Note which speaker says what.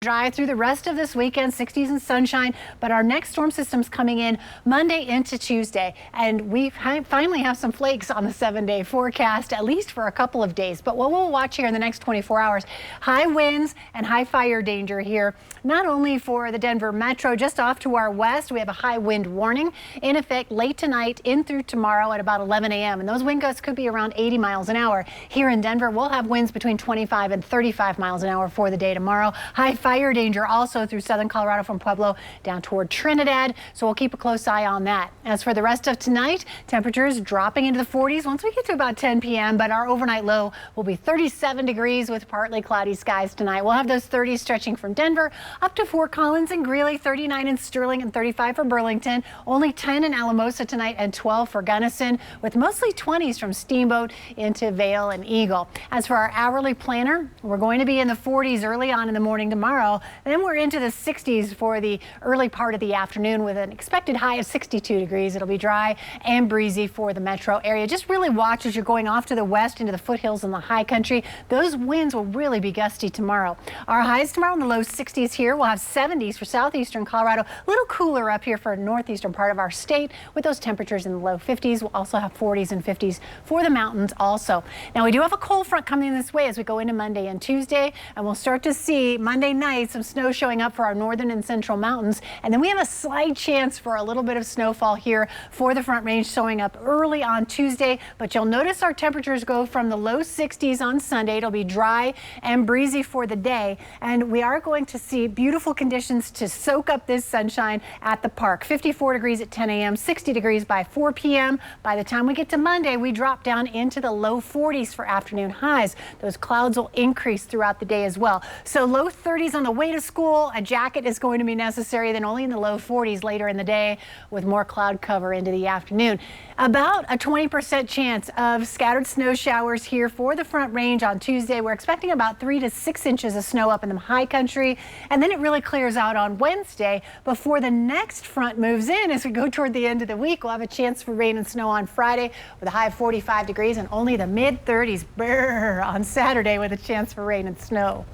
Speaker 1: Dry through the rest of this weekend, 60s and sunshine, but our next storm system's coming in Monday into Tuesday, and we finally have some flakes on the 7-day forecast, at least for a couple of days. But what we'll watch here in the next 24 hours, high winds and high fire danger here, not only for the Denver metro, just off to our west, we have a high wind warning in effect late tonight in through tomorrow at about 11 a.m. And those wind gusts could be around 80 miles an hour. Here in Denver, we'll have winds between 25 and 35 miles an hour for the day tomorrow. High fire danger also through southern Colorado from Pueblo down toward Trinidad, so we'll keep a close eye on that. As for the rest of tonight, temperatures dropping into the 40s once we get to about 10 p.m., but our overnight low will be 37 degrees with partly cloudy skies tonight. We'll have those 30s stretching from Denver up to Fort Collins and Greeley, 39 in Sterling and 35 for Burlington, only 10 in Alamosa tonight and 12 for Gunnison, with mostly 20s from Steamboat into Vail and Eagle. As for our hourly planner, we're going to be in the 40s early on in the morning tomorrow. And then we're into the 60s for the early part of the afternoon with an expected high of 62 degrees. It'll be dry and breezy for the metro area. Just really watch as you're going off to the west into the foothills and the high country. Those winds will really be gusty tomorrow. Our highs tomorrow in the low 60s here. We'll have 70s for southeastern Colorado. A little cooler up here for the northeastern part of our state with those temperatures in the low 50s. We'll also have 40s and 50s for the mountains also. Now we do have a cold front coming this way as we go into Monday and Tuesday, and we'll start to see Monday night some snow showing up for our northern and central mountains, and then we have a slight chance for a little bit of snowfall here for the Front Range showing up early on Tuesday. But you'll notice our temperatures go from the low 60s on Sunday. It'll be dry and breezy for the day, and we are going to see beautiful conditions to soak up this sunshine at the park. 54 degrees at 10 a.m., 60 degrees by 4 p.m. By the time we get to Monday, we drop down into the low 40s for afternoon highs. Those clouds will increase throughout the day as well. So low 30s on the way to school. A jacket is going to be necessary, then only in the low 40s later in the day with more cloud cover into the afternoon. About a 20% chance of scattered snow showers here for the Front Range on Tuesday. We're expecting about 3 to 6 inches of snow up in the high country, and then it really clears out on Wednesday before the next front moves in. As we go toward the end of the week, we'll have a chance for rain and snow on Friday with a high of 45 degrees and only the mid 30s on Saturday with a chance for rain and snow.